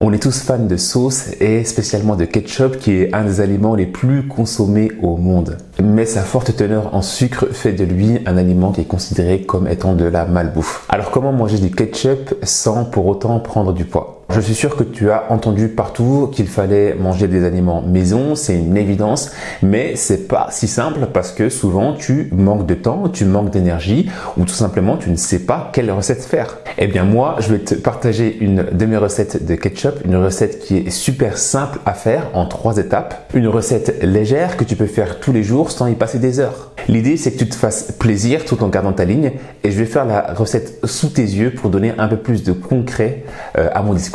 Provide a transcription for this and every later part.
On est tous fans de sauce et spécialement de ketchup qui est un des aliments les plus consommés au monde. Mais sa forte teneur en sucre fait de lui un aliment qui est considéré comme étant de la malbouffe. Alors comment manger du ketchup sans pour autant prendre du poids? Je suis sûr que tu as entendu partout qu'il fallait manger des aliments maison, c'est une évidence, mais c'est pas si simple parce que souvent tu manques de temps, tu manques d'énergie ou tout simplement tu ne sais pas quelle recette faire. Eh bien moi, je vais te partager une de mes recettes de ketchup, une recette qui est super simple à faire en 3 étapes, une recette légère que tu peux faire tous les jours sans y passer des heures. L'idée c'est que tu te fasses plaisir tout en gardant ta ligne et je vais faire la recette sous tes yeux pour donner un peu plus de concret à mon discours.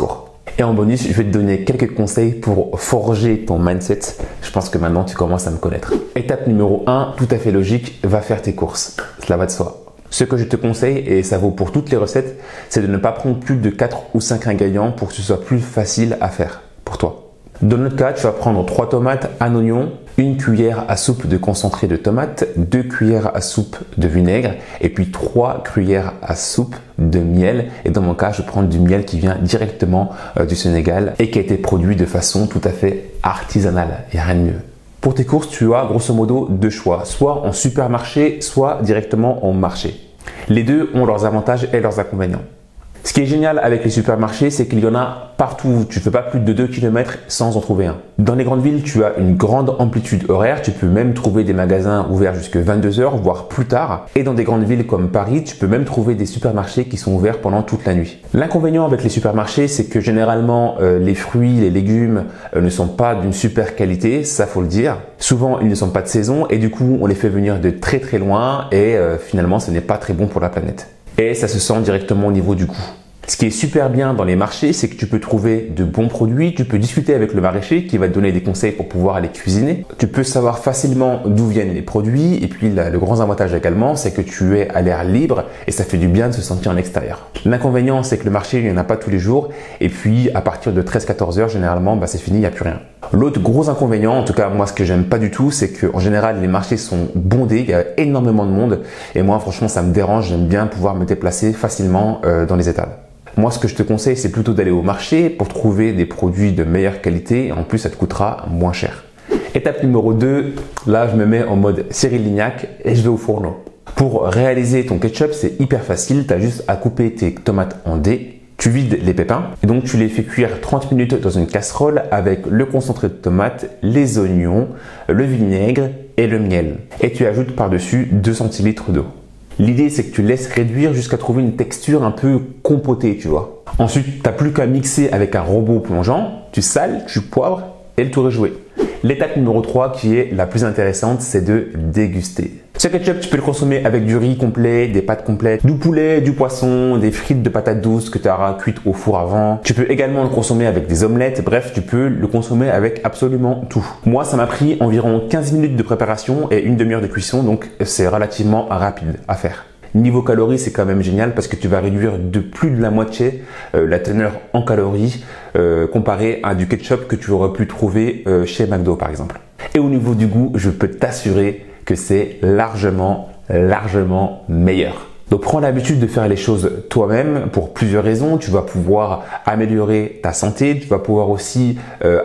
Et en bonus, je vais te donner quelques conseils pour forger ton mindset. Je pense que maintenant tu commences à me connaître. Étape numéro 1, tout à fait logique, va faire tes courses. Cela va de soi. Ce que je te conseille, et ça vaut pour toutes les recettes, c'est de ne pas prendre plus de 4 ou 5 ingrédients pour que ce soit plus facile à faire pour toi. Dans notre cas, tu vas prendre 3 tomates, un oignon, 1 cuillère à soupe de concentré de tomate, 2 cuillères à soupe de vinaigre et puis 3 cuillères à soupe de miel. Et dans mon cas, je prends du miel qui vient directement du Sénégal et qui a été produit de façon tout à fait artisanale. Il n'y a rien de mieux. Pour tes courses, tu as grosso modo 2 choix, soit en supermarché, soit directement en marché. Les deux ont leurs avantages et leurs inconvénients. Ce qui est génial avec les supermarchés, c'est qu'il y en a partout. Tu ne fais pas plus de 2 km sans en trouver un. Dans les grandes villes, tu as une grande amplitude horaire. Tu peux même trouver des magasins ouverts jusqu'à 22 h, voire plus tard. Et dans des grandes villes comme Paris, tu peux même trouver des supermarchés qui sont ouverts pendant toute la nuit. L'inconvénient avec les supermarchés, c'est que généralement, les fruits, les légumes ne sont pas d'une super qualité, ça faut le dire. Souvent, ils ne sont pas de saison et du coup, on les fait venir de très très loin et finalement, ce n'est pas très bon pour la planète. Et ça se sent directement au niveau du coût. Ce qui est super bien dans les marchés, c'est que tu peux trouver de bons produits, tu peux discuter avec le maraîcher qui va te donner des conseils pour pouvoir les cuisiner. Tu peux savoir facilement d'où viennent les produits et puis le grand avantage également, c'est que tu es à l'air libre et ça fait du bien de se sentir en extérieur. L'inconvénient, c'est que le marché, il n'y en a pas tous les jours et puis à partir de 13-14 heures, généralement, c'est fini, il n'y a plus rien. L'autre gros inconvénient, en tout cas moi ce que j'aime pas du tout, c'est qu'en général les marchés sont bondés, il y a énormément de monde et moi franchement ça me dérange, j'aime bien pouvoir me déplacer facilement dans les étals. Moi, ce que je te conseille, c'est plutôt d'aller au marché pour trouver des produits de meilleure qualité et en plus, ça te coûtera moins cher. Étape numéro 2, là, je me mets en mode Cyril Lignac et je vais au fourneau. Pour réaliser ton ketchup, c'est hyper facile. Tu as juste à couper tes tomates en dés. Tu vides les pépins et donc tu les fais cuire 30 minutes dans une casserole avec le concentré de tomate, les oignons, le vinaigre et le miel. Et tu ajoutes par-dessus 2 centilitres d'eau. L'idée, c'est que tu laisses réduire jusqu'à trouver une texture un peu compotée, tu vois. Ensuite, tu n'as plus qu'à mixer avec un robot plongeant, tu sales, tu poivres et le tour est joué. L'étape numéro 3 qui est la plus intéressante, c'est de déguster. Ce ketchup, tu peux le consommer avec du riz complet, des pâtes complètes, du poulet, du poisson, des frites de patates douces que tu auras cuites au four avant. Tu peux également le consommer avec des omelettes, bref, tu peux le consommer avec absolument tout. Moi, ça m'a pris environ 15 minutes de préparation et une demi-heure de cuisson, donc c'est relativement rapide à faire. Niveau calories, c'est quand même génial parce que tu vas réduire de plus de la moitié la teneur en calories comparé à du ketchup que tu aurais pu trouver chez McDo par exemple. Et au niveau du goût, je peux t'assurer que c'est largement meilleur. Donc prends l'habitude de faire les choses toi-même pour plusieurs raisons. Tu vas pouvoir améliorer ta santé, tu vas pouvoir aussi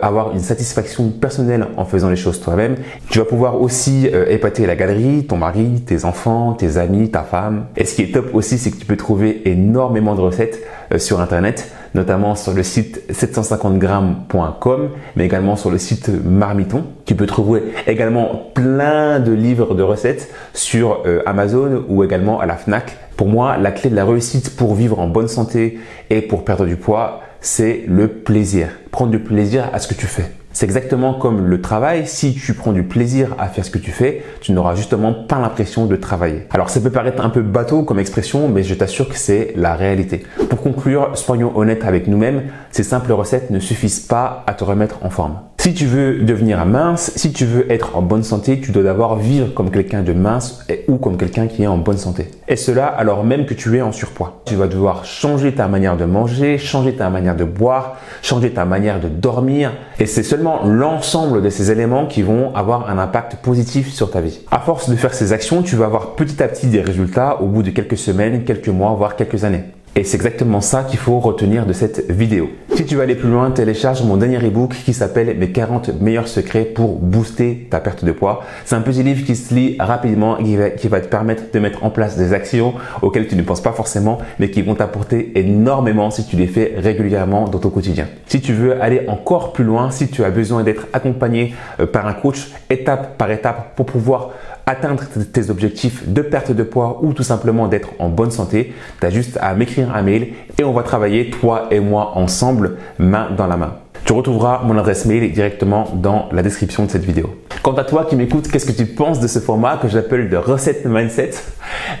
avoir une satisfaction personnelle en faisant les choses toi-même. Tu vas pouvoir aussi épater la galerie, ton mari, tes enfants, tes amis, ta femme. Et ce qui est top aussi, c'est que tu peux trouver énormément de recettes sur internet, notamment sur le site 750grammes.com, mais également sur le site Marmiton. Tu peux trouver également plein de livres de recettes sur Amazon ou également à la Fnac. Pour moi, la clé de la réussite pour vivre en bonne santé et pour perdre du poids, c'est le plaisir. Prendre du plaisir à ce que tu fais. C'est exactement comme le travail. Si tu prends du plaisir à faire ce que tu fais, tu n'auras justement pas l'impression de travailler. Alors ça peut paraître un peu bateau comme expression, mais je t'assure que c'est la réalité. Pour conclure, soyons honnêtes avec nous-mêmes, ces simples recettes ne suffisent pas à te remettre en forme. Si tu veux devenir mince, si tu veux être en bonne santé, tu dois d'abord vivre comme quelqu'un de mince ou comme quelqu'un qui est en bonne santé. Et cela alors même que tu es en surpoids. Tu vas devoir changer ta manière de manger, changer ta manière de boire, changer ta manière de dormir. Et c'est seulement l'ensemble de ces éléments qui vont avoir un impact positif sur ta vie. À force de faire ces actions, tu vas avoir petit à petit des résultats au bout de quelques semaines, quelques mois, voire quelques années. Et c'est exactement ça qu'il faut retenir de cette vidéo. Si tu veux aller plus loin, télécharge mon dernier ebook qui s'appelle Mes 40 meilleurs secrets pour booster ta perte de poids. C'est un petit livre qui se lit rapidement et qui va te permettre de mettre en place des actions auxquelles tu ne penses pas forcément, mais qui vont t'apporter énormément si tu les fais régulièrement dans ton quotidien. Si tu veux aller encore plus loin, si tu as besoin d'être accompagné par un coach étape par étape pour pouvoir atteindre tes objectifs de perte de poids ou tout simplement d'être en bonne santé, tu as juste à m'écrire un mail et on va travailler toi et moi ensemble, main dans la main. Tu retrouveras mon adresse mail directement dans la description de cette vidéo. Quant à toi qui m'écoutes, qu'est-ce que tu penses de ce format que j'appelle de recette mindset?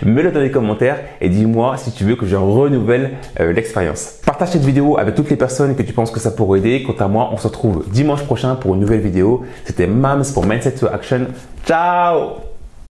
Mets-le dans les commentaires et dis-moi si tu veux que je renouvelle l'expérience. Partage cette vidéo avec toutes les personnes que tu penses que ça pourrait aider. Quant à moi, on se retrouve dimanche prochain pour une nouvelle vidéo. C'était Mams pour Mindset to Action. Ciao!